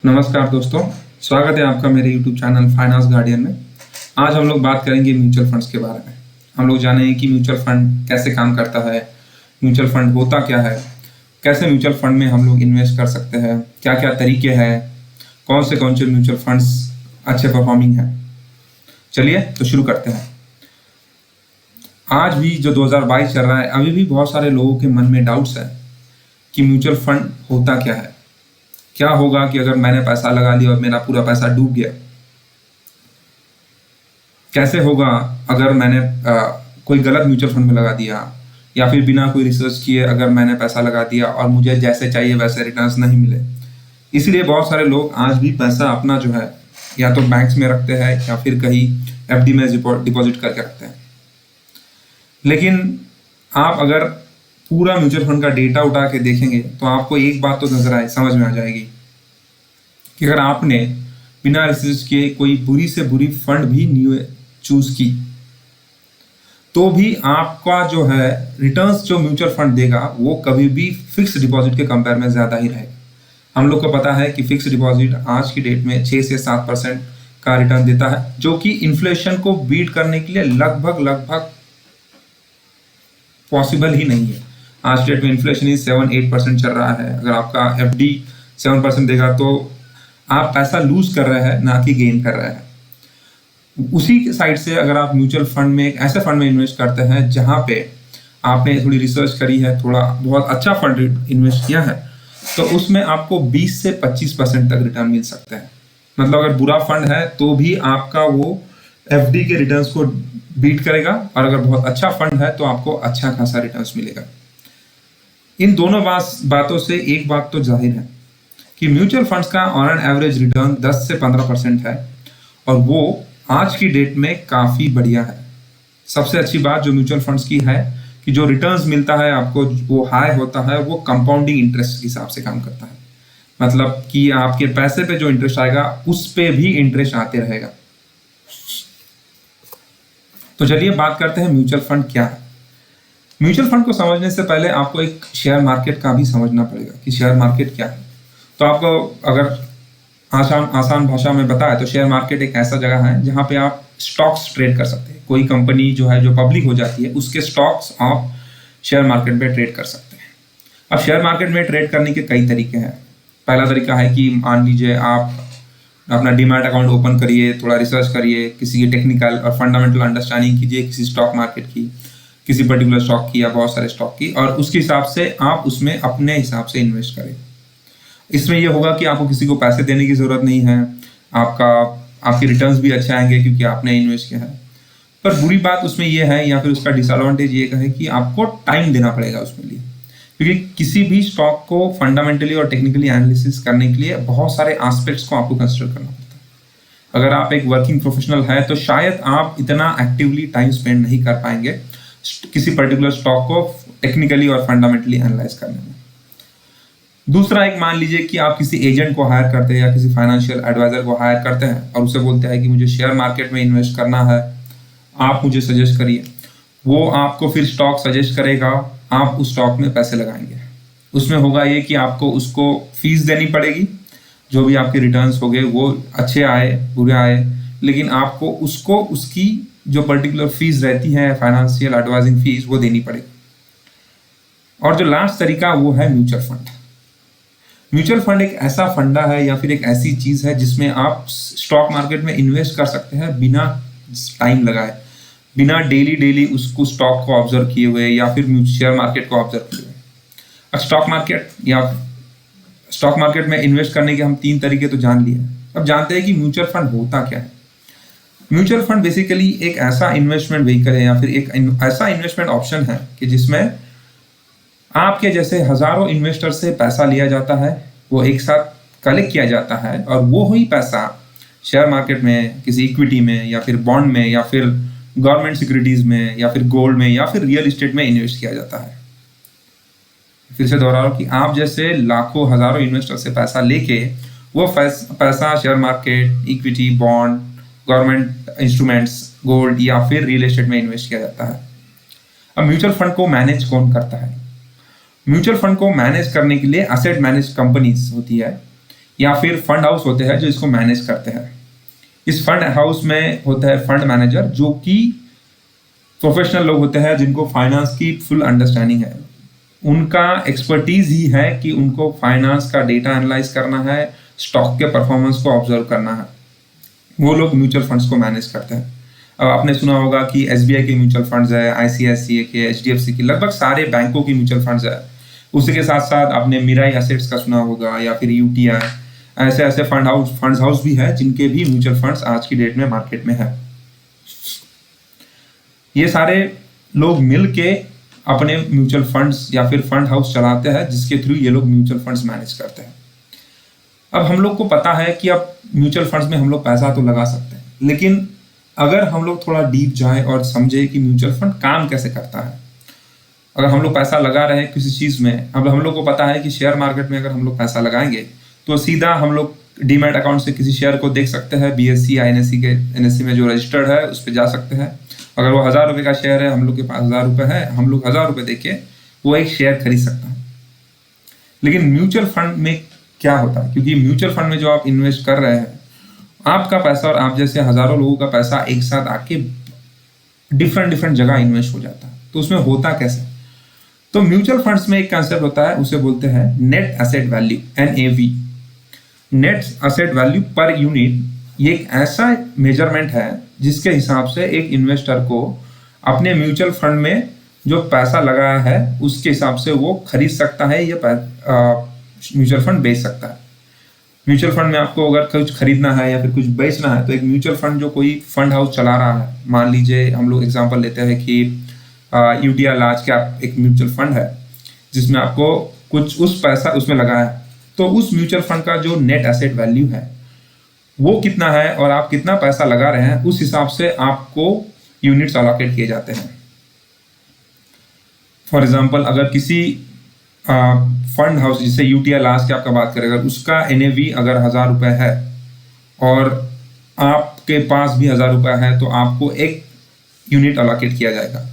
नमस्कार दोस्तों, स्वागत है आपका मेरे YouTube चैनल फाइनेंस गार्डियन में। आज हम लोग बात करेंगे म्यूचुअल फंड्स के बारे में। हम लोग जानेंगे कि म्यूचुअल फंड कैसे काम करता है, म्यूचुअल फंड होता क्या है, कैसे म्यूचुअल फंड में हम लोग इन्वेस्ट कर सकते हैं, क्या क्या तरीके हैं, कौन से म्यूचुअल फंड्स अच्छे परफॉर्मिंग हैं। चलिए तो शुरू करते हैं। आज भी जो 2022 चल रहा है, अभी भी बहुत सारे लोगों के मन में डाउट्स है कि म्यूचुअल फंड होता क्या है, क्या होगा कि अगर मैंने पैसा लगा दिया और मेरा पूरा पैसा डूब गया, कैसे होगा अगर मैंने कोई गलत म्यूचुअल फंड में लगा दिया, या फिर बिना कोई रिसर्च किए अगर मैंने पैसा लगा दिया और मुझे जैसे चाहिए वैसे रिटर्न्स नहीं मिले। इसलिए बहुत सारे लोग आज भी पैसा अपना जो है या तो बैंक्स में रखते हैं या फिर कहीं एफडी में डिपॉजिट करके रखते हैं। लेकिन आप अगर पूरा म्यूचुअल फंड का डेटा उठा के देखेंगे तो आपको एक बात तो समझ में आ जाएगी कि अगर आपने बिना रिसर्च किए कोई बुरी से बुरी फंड भी चूज की तो भी आपका जो है रिटर्न्स जो म्यूचुअल फंड देगा वो कभी भी फिक्स डिपॉजिट के कंपेयर में ज़्यादा ही रहेगा। हम लोग को पता है कि फिक्स डिपॉजिट आज की डेट में 6 से 7% का रिटर्न देता है, जो कि इन्फ्लेशन को बीट करने के लिए लगभग पॉसिबल ही नहीं है। आज डेट में इन्फ्लेशन ही 7-8% चल रहा है। अगर आपका एफडी 7% देगा तो आप पैसा लूज कर रहे हैं, ना कि गेन कर रहे हैं। उसी साइड से अगर आप म्यूचुअल फंड में ऐसे फंड में इन्वेस्ट करते हैं जहां पे आपने थोड़ी रिसर्च करी है, थोड़ा बहुत अच्छा फंड इन्वेस्ट किया है, तो उसमें आपको 20 से 25% तक रिटर्न मिल सकते हैं। मतलब अगर बुरा फंड है तो भी आपका वो एफडी के रिटर्न्स को बीट करेगा, और अगर बहुत अच्छा फंड है तो आपको अच्छा खासा रिटर्न्स मिलेगा। इन दोनों बातों से एक बात तो जाहिर है कि म्यूचुअल फंड्स का ऑन एन एवरेज रिटर्न 10 से 15% है, और वो आज की डेट में काफ़ी बढ़िया है। सबसे अच्छी बात जो म्यूचुअल फंड्स की है कि जो रिटर्न्स मिलता है आपको वो हाई होता है, वो कंपाउंडिंग इंटरेस्ट के हिसाब से काम करता है। मतलब कि आपके पैसे पे जो इंटरेस्ट आएगा उस पे भी इंटरेस्ट आते रहेगा। तो चलिए बात करते हैं म्यूचुअल फंड क्या है। म्यूचुअल फंड को समझने से पहले आपको एक शेयर मार्केट का भी समझना पड़ेगा कि शेयर मार्केट क्या है। तो आपको अगर आसान भाषा में बताया तो शेयर मार्केट एक ऐसा जगह है जहां पे आप स्टॉक्स ट्रेड कर सकते हैं। कोई कंपनी जो है जो पब्लिक हो जाती है उसके स्टॉक्स आप शेयर मार्केट में ट्रेड कर सकते हैं। अब शेयर मार्केट में ट्रेड करने के कई तरीके हैं। पहला तरीका है कि मान लीजिए आप अपना डीमैट अकाउंट ओपन करिए, थोड़ा रिसर्च करिए, किसी की टेक्निकल और फंडामेंटल अंडरस्टैंडिंग कीजिए किसी स्टॉक मार्केट की, किसी पर्टिकुलर स्टॉक की या बहुत सारे स्टॉक की, और उसके हिसाब से आप उसमें अपने हिसाब से इन्वेस्ट करें। इसमें यह होगा कि आपको किसी को पैसे देने की ज़रूरत नहीं है, आपके रिटर्न्स भी अच्छे आएंगे क्योंकि आपने इन्वेस्ट किया है। पर बुरी बात उसमें यह है, या फिर उसका डिसएडवांटेज ये है कि आपको टाइम देना पड़ेगा उसमें लिए, क्योंकि किसी भी स्टॉक को फंडामेंटली और टेक्निकली एनालिसिस करने के लिए बहुत सारे एस्पेक्ट्स को आपको कंसिडर करना पड़ता है। अगर आप एक वर्किंग प्रोफेशनल है तो शायद आप इतना एक्टिवली टाइम स्पेंड नहीं कर पाएंगे किसी पर्टिकुलर स्टॉक को टेक्निकली और फंडामेंटली एनालाइज करने में। दूसरा, एक मान लीजिए कि आप किसी एजेंट को हायर करते हैं या किसी फाइनेंशियल एडवाइजर को हायर करते हैं और उसे बोलते हैं कि मुझे शेयर मार्केट में इन्वेस्ट करना है, आप मुझे सजेस्ट करिए। वो आपको फिर स्टॉक सजेस्ट करेगा, आप उस स्टॉक में पैसे लगाएंगे। उसमें होगा ये कि आपको उसको फीस देनी पड़ेगी, जो भी आपके रिटर्न्स हो गए वो अच्छे आए बुरे आए, लेकिन आपको उसको उसकी जो पर्टिकुलर फीस रहती है फाइनेंशियल एडवाइजिंग फीस वो देनी पड़ेगी। और जो लास्ट तरीका वो है म्यूचुअल फंड। म्यूचुअल फंड एक ऐसा फंडा है या फिर एक ऐसी चीज है जिसमें आप स्टॉक मार्केट में इन्वेस्ट कर सकते हैं बिना टाइम लगाए, बिना डेली उसको स्टॉक को ऑब्जर्व किए हुए या फिर शेयर मार्केट को ऑब्जर्व किए हुए। अब स्टॉक मार्केट में इन्वेस्ट करने के हम 3 तरीके तो जान लिए। अब जानते हैं कि म्यूचुअल फंड होता क्या है। म्यूचुअल फंड बेसिकली एक ऐसा इन्वेस्टमेंट व्हीकल है या फिर एक ऐसा इन्वेस्टमेंट ऑप्शन है कि जिसमें आपके जैसे हजारों इन्वेस्टर से पैसा लिया जाता है, वो एक साथ कलेक्ट किया जाता है, और वो ही पैसा शेयर मार्केट में, किसी इक्विटी में या फिर बॉन्ड में या फिर गवर्नमेंट सिक्योरिटीज में या फिर गोल्ड में या फिर रियल एस्टेट में इन्वेस्ट किया जाता है। फिर से दोहरा रहा हूं कि आप जैसे लाखों हजारों इन्वेस्टर से पैसा लेके वो पैसा share market, equity, bond, government instruments, gold या फिर रियल एस्टेट में इन्वेस्ट किया जाता है। अब म्यूचुअल फंड को मैनेज कौन करता है? म्यूचुअल फंड को मैनेज करने के लिए एसेट मैनेज कंपनीज होती है या फिर फंड हाउस होते हैं जो इसको मैनेज करते हैं। इस फंड हाउस में होता है फंड मैनेजर, जो कि प्रोफेशनल लोग होते हैं जिनको फाइनेंस की फुल अंडरस्टैंडिंग है। उनका एक्सपर्टीज ही है कि उनको फाइनेंस का डेटा एनालाइज करना है, स्टॉक के परफॉर्मेंस को ऑब्जर्व करना है। वो लोग म्यूचुअल फंड्स को मैनेज करते हैं। अब आपने सुना होगा कि एसबीआई के म्यूचुअल फंड्स है, आईसीआईसीआई के, एचडीएफसी की, लगभग सारे बैंकों की म्यूचुअल फंड्स है। उसी के साथ साथ आपने मिराई एसेट्स का सुना होगा या फिर यूटीआई, ऐसे ऐसे फंड हाउस भी है जिनके भी म्यूचुअल फंड्स आज की डेट में मार्केट में है। ये सारे लोग मिल के अपने म्यूचुअल फंड्स या फिर फंड हाउस चलाते हैं, जिसके थ्रू ये लोग म्यूचुअल फंड्स मैनेज करते हैं। अब हम लोग को पता है कि अब म्यूचुअल फंड्स में हम लोग पैसा तो लगा सकते हैं, लेकिन अगर हम लोग थोड़ा डीप जाए और समझे कि म्यूचुअल फंड काम कैसे करता है, अगर हम लोग पैसा लगा रहे हैं किसी चीज़ में, अब हम लोग को पता है कि शेयर मार्केट में अगर हम लोग पैसा लगाएंगे तो सीधा हम लोग डीमैट अकाउंट से किसी शेयर को देख सकते हैं, बीएससी या एनएससी में जो रजिस्टर्ड है उस पर जा सकते हैं। अगर वो 1000 रुपये का शेयर है, हम लोग के पास 1000 रुपये है, हम लोग 1000 रुपये देके वो एक शेयर खरीद सकता है। लेकिन म्यूचुअल फंड में क्या होता है, क्योंकि म्यूचुअल फंड में जो आप इन्वेस्ट कर रहे हैं, आपका पैसा और आप जैसे हजारों लोगों का पैसा एक साथ आके डिफरेंट जगह इन्वेस्ट हो जाता है। तो उसमें होता कैसे? तो म्यूचुअल फंड्स में एक कंसेप्ट होता है, उसे बोलते हैं net asset value, NAV, net asset value per unit. ये एक ऐसा मेजरमेंट है जिसके हिसाब से एक इन्वेस्टर को अपने म्यूचुअल फंड में जो पैसा लगाया है उसके हिसाब से वो खरीद सकता है या म्यूचुअल फंड बेच सकता है। म्यूचुअल फंड में आपको अगर कुछ खरीदना है या फिर कुछ बेचना है, तो एक म्यूचुअल फंड जो कोई फंड हाउस चला रहा है, मान लीजिए हम लोग एग्जांपल लेते हैं कि यूटीआई लार्ज कैप एक म्यूचुअल फंड है जिसमें आपको कुछ उस पैसा उसमें लगाया है, तो उस म्यूचुअल फंड का जो नेट एसेट वैल्यू है वो कितना है और आप कितना पैसा लगा रहे हैं, उस हिसाब से आपको यूनिट्स अलॉकेट किए जाते हैं। फॉर एग्जांपल, अगर किसी फंड हाउस जिसे यूटीआई लार्ज कैप का बात करें, अगर उसका एनएवी अगर 1000 रुपये है और आपके पास भी 1000 रुपये है, तो आपको एक यूनिट अलॉकेट किया जाएगा।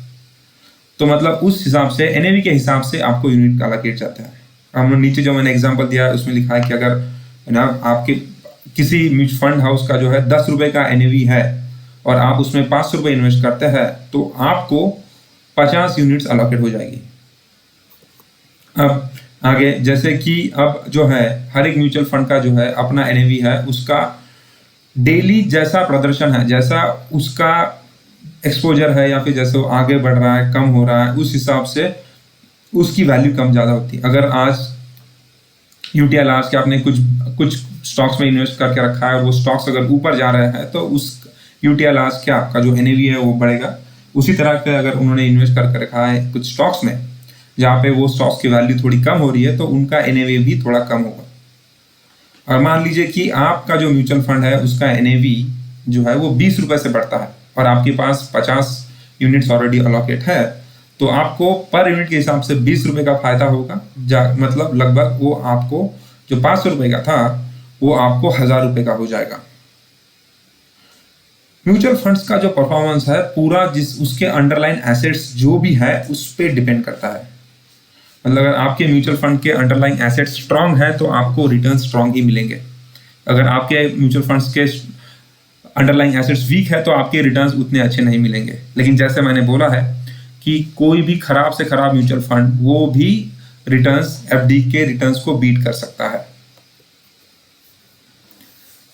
तो मतलब उस हिसाब से एनएवी के हिसाब से आपको यूनिट अलॉकेट जाता है। हमने नीचे जो मैंने एग्जांपल दिया है उसमें लिखा है कि अगर ना आपके किसी फंड हाउस का जो है 10 रुपये का एनएवी है और आप उसमें 500 रुपये इन्वेस्ट करते हैं, तो आपको 50 यूनिट्स अलॉकेट हो जाएगी। अब आगे जैसे कि अब जो है हर एक म्यूचुअल फंड का जो है अपना एनएवी है, उसका डेली जैसा प्रदर्शन है, जैसा उसका एक्सपोजर है या फिर जैसे वो आगे बढ़ रहा है, कम हो रहा है, उस हिसाब से उसकी वैल्यू कम ज़्यादा होती है। अगर आज यूटीआई लार्ज के आपने कुछ स्टॉक्स में इन्वेस्ट करके रखा है और वो स्टॉक्स अगर ऊपर जा रहे हैं, तो उस यूटीआई लार्ज के आपका जो एनएवी है वो बढ़ेगा। उसी तरह के अगर उन्होंने इन्वेस्ट करके रखा है कुछ स्टॉक्स में जहाँ पे वो स्टॉक्स की वैल्यू थोड़ी कम हो रही है, तो उनका एनएवी भी थोड़ा कम होगा। और मान लीजिए कि आपका जो म्यूचुअल फंड है उसका एनएवी जो है वो 20 रुपये से बढ़ता है और आपके पास 50 यूनिट्स ऑलरेडी अलॉकेट है, तो आपको पर यूनिट के हिसाब से 20 रुपये का फायदा होगा। मतलब लगभग वो आपको जो 500 रुपये का था वो आपको 1000 रुपये का हो जाएगा। म्यूचुअल फंड्स का जो परफॉर्मेंस है पूरा उसके अंडरलाइन एसेट्स जो भी है उस पर डिपेंड करता है। मतलब अगर आपके म्यूचुअल फंड के अंडरलाइन एसेट्स स्ट्रांग है तो आपको रिटर्न स्ट्रांग ही मिलेंगे। अगर आपके म्यूचुअल फंड्स के अंडरलाइन एसेट्स वीक है तो आपके रिटर्न्स उतने अच्छे नहीं मिलेंगे। लेकिन जैसे मैंने बोला है कि कोई भी खराब से खराब म्यूचुअल फंड वो भी रिटर्न्स एफडी के रिटर्न्स को बीट कर सकता है।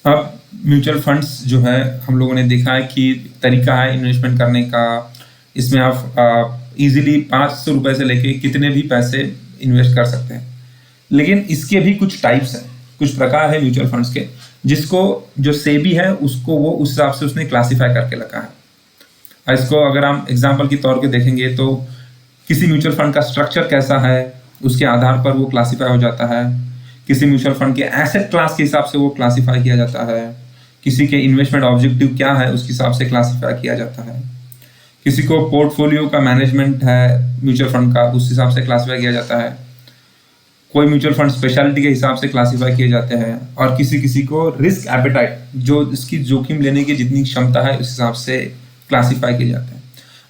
अब म्यूचुअल फंड्स जो है हम लोगों ने देखा है कि तरीका है इन्वेस्टमेंट करने का। इसमें आप इजीली 500 रुपये से लेके कितने भी पैसे इन्वेस्ट कर सकते हैं। लेकिन इसके भी कुछ टाइप्स हैं, कुछ प्रकार है म्यूचुअल फंड्स के, जिसको जो सेबी है उसको वो उस हिसाब से उसने क्लासीफाई करके रखा है। इसको अगर हम एग्जांपल के तौर पे देखेंगे तो किसी म्यूचुअल फंड का स्ट्रक्चर कैसा है उसके आधार पर वो क्लासीफाई हो जाता है। किसी म्यूचुअल फंड के एसेट क्लास के हिसाब से वो क्लासीफाई किया जाता है। किसी के इन्वेस्टमेंट ऑब्जेक्टिव क्या है उसके हिसाब से क्लासीफाई किया जाता है। किसी को पोर्टफोलियो का मैनेजमेंट है म्यूचुअल फंड का, उस हिसाब से क्लासीफाई किया जाता है। कोई म्यूचुअल फंड स्पेशलिटी के हिसाब से क्लासीफाई किए जाते हैं और किसी को रिस्क एपेटाइट, जो इसकी जोखिम लेने की जितनी क्षमता है उस हिसाब से क्लासीफाई किए जाते हैं।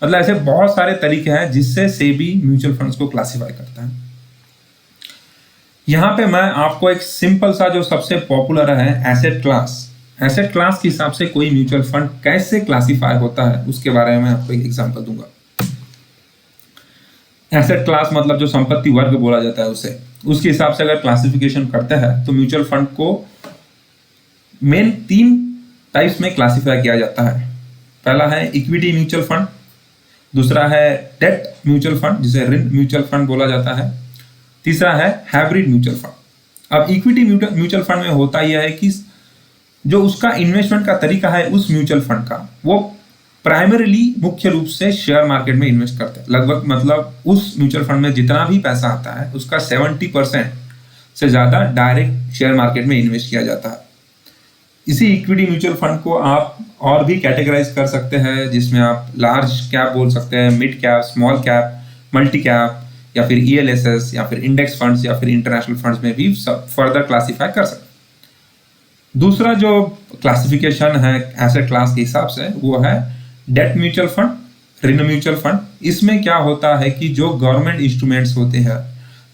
मतलब ऐसे बहुत सारे तरीके हैं जिससे सेबी म्यूचुअल फंड्स को क्लासीफाई करता है। यहाँ पे मैं आपको एक सिंपल सा जो सबसे पॉपुलर है एसेट क्लास के हिसाब से कोई म्यूचुअल फंड कैसे क्लासिफाई होता है उसके बारे में आपको एक एग्जांपल दूंगा। एसेट क्लास मतलब जो संपत्ति वर्ग बोला जाता है उसे, उसके हिसाब से अगर क्लासिफिकेशन करते हैं तो म्यूचुअल फंड को मेन 3 टाइप्स में क्लासिफाई किया जाता है। पहला है इक्विटी म्यूचुअल फंड, दूसरा है डेट म्यूचुअल फंड जिसे ऋण म्यूचुअल फंड बोला जाता है, तीसरा है हाइब्रिड म्यूचुअल फंड। अब इक्विटी म्यूचुअल फंड में होता यह है कि जो उसका इन्वेस्टमेंट का तरीका है उस म्यूचुअल फंड का, वो प्राइमरीली मुख्य रूप से शेयर मार्केट में इन्वेस्ट करते हैं। लगभग मतलब उस म्यूचुअल फंड में जितना भी पैसा आता है उसका 70% से ज़्यादा डायरेक्ट शेयर मार्केट में इन्वेस्ट किया जाता है। इसी इक्विटी म्यूचुअल फंड को आप और भी कैटेगराइज कर सकते हैं, जिसमें आप लार्ज कैप बोल सकते हैं, mid cap, small cap, multi cap, या फिर ELSS, या फिर इंडेक्स फंड्स, या फिर इंटरनेशनल फंड्स में भी फर्दर क्लासीफाई कर सकते हैं। दूसरा जो क्लासिफिकेशन है एसेट क्लास के हिसाब से वो है डेट म्यूचुअल फंड, ऋण म्यूचुअल फंड। इसमें क्या होता है कि जो गवर्नमेंट इंस्ट्रूमेंट्स होते हैं,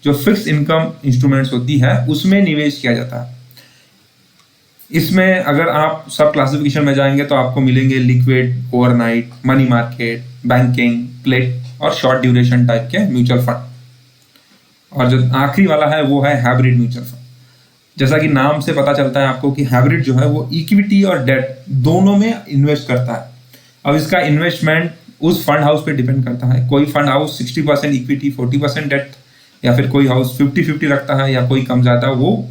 जो फिक्स इनकम इंस्ट्रूमेंट्स होती है, उसमें निवेश किया जाता है। इसमें अगर आप सब क्लासिफिकेशन में जाएंगे तो आपको मिलेंगे liquid, overnight, money market, banking, plate और शॉर्ट ड्यूरेशन टाइप के म्यूचुअल फंड। और जो आखिरी वाला है वो है हाइब्रिड म्यूचुअल फंड। जैसा कि नाम से पता चलता है आपको कि हाइब्रिड जो है वो इक्विटी और डेट दोनों में इन्वेस्ट करता है। अब इसका इन्वेस्टमेंट उस फंड हाउस पे डिपेंड करता है। कोई फंड हाउस 60% इक्विटी, 40% डेट, या फिर कोई हाउस 50-50 रखता है, या कोई कम ज़्यादा, वो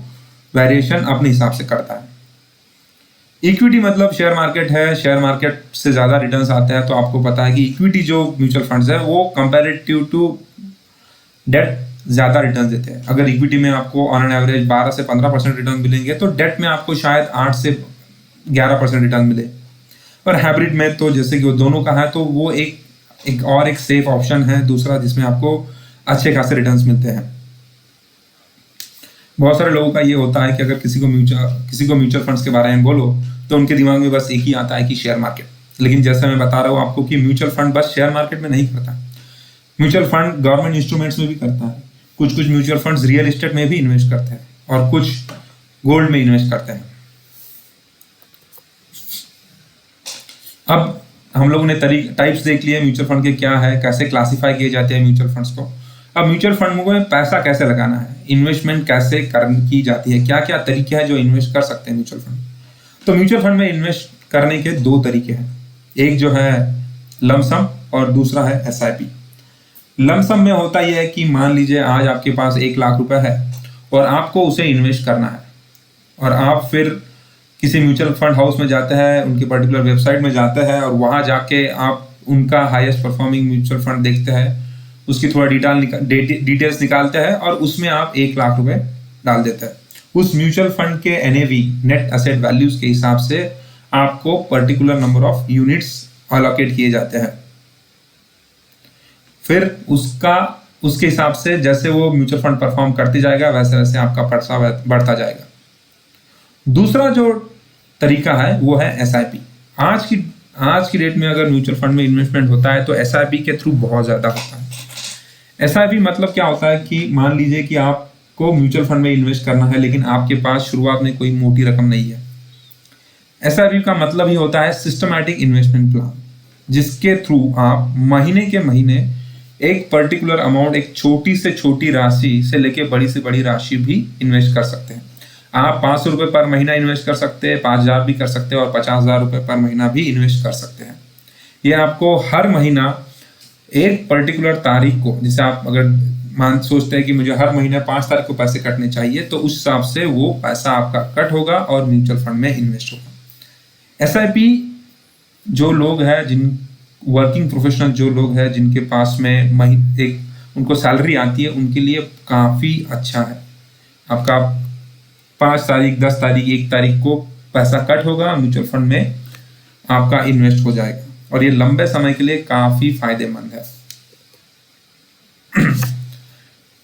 वेरिएशन अपने हिसाब से करता है। इक्विटी मतलब शेयर मार्केट है, शेयर मार्केट से ज़्यादा रिटर्न्स आते हैं। तो आपको पता है कि इक्विटी जो म्यूचुअल फंड्स है वो कंपेरेटिव टू डेट ज़्यादा रिटर्न देते हैं। अगर इक्विटी में आपको ऑन एन एवरेज 12 से 15% रिटर्न मिलेंगे तो डेट में आपको शायद 8 से 11% रिटर्न मिले। और हाइब्रिड में तो जैसे कि वो दोनों का है तो वो एक सेफ ऑप्शन है दूसरा, जिसमें आपको अच्छे खासे रिटर्न्स मिलते हैं। बहुत सारे लोगों का ये होता है कि अगर किसी को म्यूचुअल फंड्स के बारे में बोलो तो उनके दिमाग में बस एक ही आता है कि शेयर मार्केट। लेकिन जैसे मैं बता रहा हूँ आपको कि म्यूचुअल फंड बस शेयर मार्केट में नहीं करता। म्यूचुअल फंड गवर्नमेंट इंस्ट्रूमेंट्स में भी करता है। कुछ म्यूचुअल फंड्स रियल एस्टेट में भी इन्वेस्ट करते हैं, और कुछ गोल्ड में इन्वेस्ट करते हैं। अब हम लोगों ने टाइप्स देख लिए म्यूचुअल फंड के क्या है, कैसे क्लासिफाई किए जाते हैं म्यूचुअल फंड्स को। अब म्यूचुअल फंड में पैसा कैसे लगाना है, इन्वेस्टमेंट कैसे की जाती है, क्या क्या तरीके हैं जो इन्वेस्ट कर सकते हैं म्यूचुअल फंड। तो म्यूचुअल फंड में इन्वेस्ट करने के 2 तरीके हैं, एक जो है लमसम और दूसरा है SIP। लमसम में होता यह है कि मान लीजिए आज आपके पास 1 लाख रुपए है और आपको उसे इन्वेस्ट करना है, और आप फिर किसी म्यूचुअल फंड हाउस में जाते हैं, उनकी पर्टिकुलर वेबसाइट में जाते हैं, और वहां जाके आप उनका हाईएस्ट परफॉर्मिंग म्यूचुअल फंड देखते हैं, उसकी थोड़ा डिटेल्स निकालते हैं और उसमें आप 1 लाख रुपए डाल देते हैं। उस म्यूचुअल फंड के NAV, नेट एसेट वैल्यूज के हिसाब से आपको particular number of units allocate किए जाते हैं। फिर उसके हिसाब से जैसे वो म्यूचुअल फंड परफॉर्म करती जाएगा वैसे वैसे आपका पैसा बढ़ता जाएगा। दूसरा जो तरीका है वो है SIP। आज की डेट में अगर म्यूचुअल फंड में इन्वेस्टमेंट होता है तो SIP के थ्रू बहुत ज़्यादा होता है। SIP मतलब क्या होता है कि मान लीजिए कि आपको म्यूचुअल फंड में इन्वेस्ट करना है, लेकिन आपके पास शुरुआत में कोई मोटी रकम नहीं है। SIP का मतलब ही होता है सिस्टमैटिक इन्वेस्टमेंट प्लान, जिसके थ्रू आप महीने के महीने एक पर्टिकुलर अमाउंट, एक छोटी से छोटी राशि से लेके बड़ी से बड़ी राशि भी इन्वेस्ट कर सकते हैं। आप 500 रुपये पर महीना इन्वेस्ट कर सकते हैं, 5000 भी कर सकते हैं, और 50,000 रुपये पर महीना भी इन्वेस्ट कर सकते हैं। ये आपको हर महीना एक पर्टिकुलर तारीख को, जैसे आप अगर सोचते हैं कि मुझे हर महीने 5 तारीख को पैसे कटने चाहिए, तो उस हिसाब से वो पैसा आपका कट होगा और म्यूचुअल फंड में इन्वेस्ट होगा। SIP जो लोग हैं, जिन वर्किंग प्रोफेशनल जो लोग हैं, जिनके पास में उनको सैलरी आती है, उनके लिए काफ़ी अच्छा है। आपका 5 तारीख, 10 तारीख, 1 तारीख को पैसा कट होगा, म्यूचुअल फंड में आपका इन्वेस्ट हो जाएगा, और ये लंबे समय के लिए काफ़ी फायदेमंद है।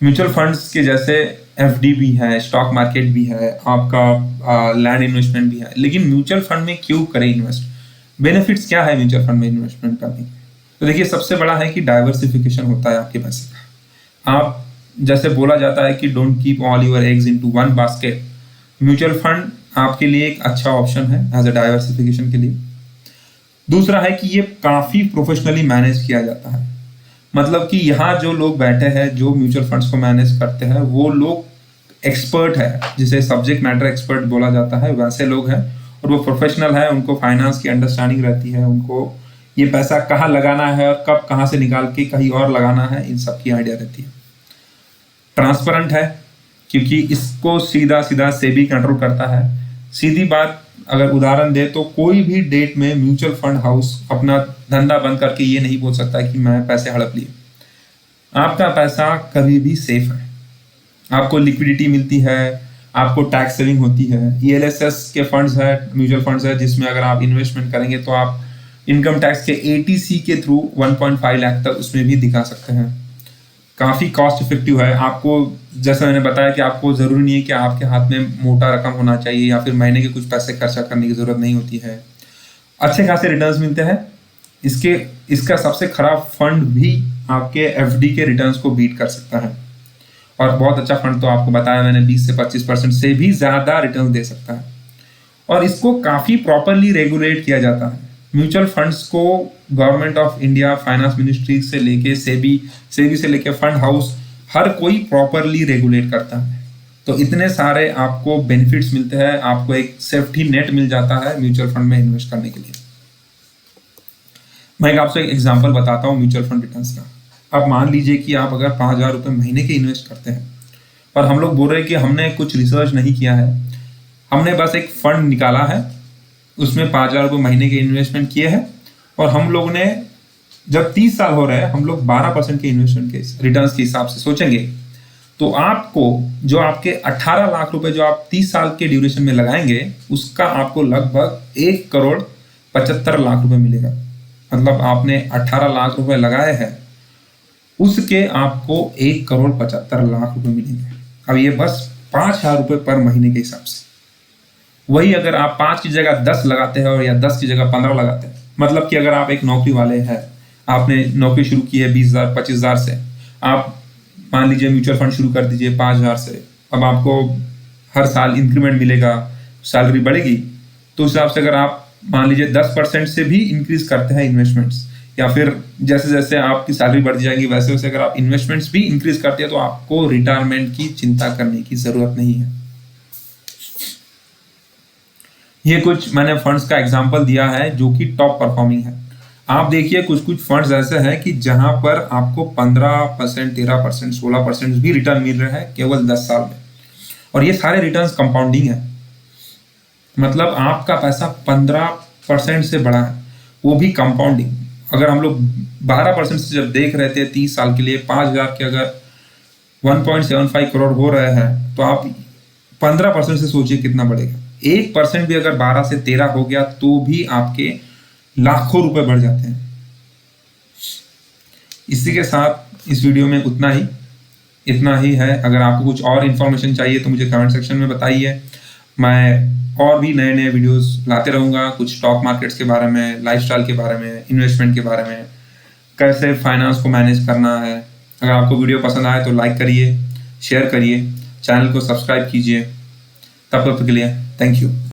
म्यूचुअल फंड्स के जैसे FD भी है, स्टॉक मार्केट भी है, आपका लैंड इन्वेस्टमेंट भी है। लेकिन म्यूचुअल फंड में क्यों करें इन्वेस्ट, बेनिफिट्स क्या है म्यूचुअल फंड में इन्वेस्टमेंट करने के? तो देखिए, सबसे बड़ा है कि डाइवर्सिफिकेशन होता है आपके पैसे का। आप जैसे बोला जाता है कि don't keep all your eggs into one basket, mutual fund आपके लिए एक अच्छा ऑप्शन है एज अ डाइवर्सिफिकेशन के लिए। दूसरा है कि ये काफ़ी प्रोफेशनली मैनेज किया जाता है, मतलब कि यहाँ जो लोग बैठे हैं जो म्यूचुअल फंड्स को मैनेज करते हैं वो लोग एक्सपर्ट है, जिसे सब्जेक्ट मैटर एक्सपर्ट बोला जाता है, वैसे लोग हैं और वो प्रोफेशनल है, उनको फाइनेंस की अंडरस्टैंडिंग रहती है, उनको ये पैसा कहाँ लगाना है और कब कहाँ से निकाल के कहीं और लगाना है, इन सब की आइडिया रहती है। ट्रांसपेरेंट है क्योंकि इसको सीधा सीधा सेबी कंट्रोल करता है। सीधी बात अगर उदाहरण दे तो कोई भी डेट में म्यूचुअल फंड हाउस अपना धंधा बंद करके ये नहीं बोल सकता कि मैं पैसे हड़प लिए। आपका पैसा कभी भी सेफ है, आपको लिक्विडिटी मिलती है, आपको टैक्स सेविंग होती है। ELSS के फंड्स है, म्यूचुअल फंड्स है, जिसमें अगर आप इन्वेस्टमेंट करेंगे तो आप इनकम टैक्स के ATC के थ्रू 1.5 लाख तक उसमें भी दिखा सकते हैं। काफ़ी कॉस्ट इफेक्टिव है। आपको जैसा मैंने बताया कि आपको ज़रूरी नहीं है कि आपके हाथ में मोटा रकम होना चाहिए या फिर महीने के कुछ पैसे खर्चा करने की ज़रूरत नहीं होती है। अच्छे खासे रिटर्न्स मिलते हैं। इसका सबसे खराब फंड भी आपके FD के रिटर्न्स को बीट कर सकता है, और बहुत अच्छा फंड तो आपको बताया मैंने 20 से 25% से भी ज़्यादा रिटर्न दे सकता है, और इसको काफ़ी प्रॉपरली रेगुलेट किया जाता है। म्यूचुअल फंड्स को government of India, finance ministry से लेके सेबी से लेके फंड हाउस, हर कोई प्रॉपरली रेगुलेट करता है। तो इतने सारे आपको बेनिफिट्स मिलते हैं, आपको एक सेफ्टी नेट मिल जाता है म्यूचुअल फंड में इन्वेस्ट करने के लिए। मैं एक आपसे एक एग्जांपल बताता हूँ म्यूचुअल फंड रिटर्न्स का। आप मान लीजिए कि आप अगर 5,000 रुपये महीने के इन्वेस्ट करते हैं, और हम लोग बोल रहे हैं कि हमने कुछ रिसर्च नहीं किया है, हमने बस एक फंड निकाला है, उसमें 5,000 रुपये महीने के इन्वेस्टमेंट किए हैं, और हम लोग ने जब 30 साल हो रहे हैं, हम लोग 12% के इन्वेस्टमेंट के रिटर्न्स के हिसाब से सोचेंगे, तो आपको जो आपके 18 लाख रुपए जो आप 30 साल के ड्यूरेशन में लगाएंगे, उसका आपको लगभग 1,75,00,000 रुपए मिलेगा। मतलब आपने 18 लाख रुपए लगाए हैं, उसके आपको 1,75,00,000 रुपए मिलेंगे। अब ये बस 5,000 रुपये पर महीने के हिसाब से। वही अगर आप 5 की जगह 10 लगाते हैं और या 10 की जगह 15 लगाते हैं, मतलब कि अगर आप एक नौकरी वाले हैं, आपने नौकरी शुरू की है 20,000 25,000 से, आप मान लीजिए म्यूचुअल फंड शुरू कर दीजिए 5,000 से, अब आपको हर साल इंक्रीमेंट मिलेगा, सैलरी बढ़ेगी, तो उस हिसाब से अगर आप मान लीजिए 10% से भी इंक्रीज करते हैं इन्वेस्टमेंट्स, या फिर जैसे जैसे आपकी सैलरी बढ़ जाएगी वैसे वैसे अगर आप इन्वेस्टमेंट्स भी इंक्रीज करते हैं, तो आपको रिटायरमेंट की चिंता करने की जरूरत नहीं है। ये कुछ मैंने फंड्स का एग्जांपल दिया है जो कि टॉप परफॉर्मिंग है। आप देखिए कुछ फंड्स ऐसे हैं कि जहां पर आपको 15%, 13%, 16% भी रिटर्न मिल रहे हैं केवल 10 साल में, और ये सारे रिटर्न्स कंपाउंडिंग है। मतलब आपका पैसा 15% से बढ़ा है, वो भी कंपाउंडिंग। अगर हम लोग 12% से जब देख रहे थे 30 साल के लिए, 5,000 के अगर 1.75 करोड़ हो रहे हैं, तो आप 15% से सोचिए कितना बढ़ेगा। 1% भी अगर 12 से 13 हो गया तो भी आपके लाखों रुपए बढ़ जाते हैं। इसी के साथ इस वीडियो में इतना ही है। अगर आपको कुछ और इन्फॉर्मेशन चाहिए तो मुझे कमेंट सेक्शन में बताइए। मैं और भी नए नए वीडियोस लाते रहूँगा, कुछ स्टॉक मार्केट्स के बारे में, लाइफस्टाइल के बारे में, इन्वेस्टमेंट के बारे में, कैसे फाइनेंस को मैनेज करना है। अगर आपको वीडियो पसंद आए तो लाइक करिए, शेयर करिए, चैनल को सब्सक्राइब कीजिए। तब तक के लिए थैंक यू।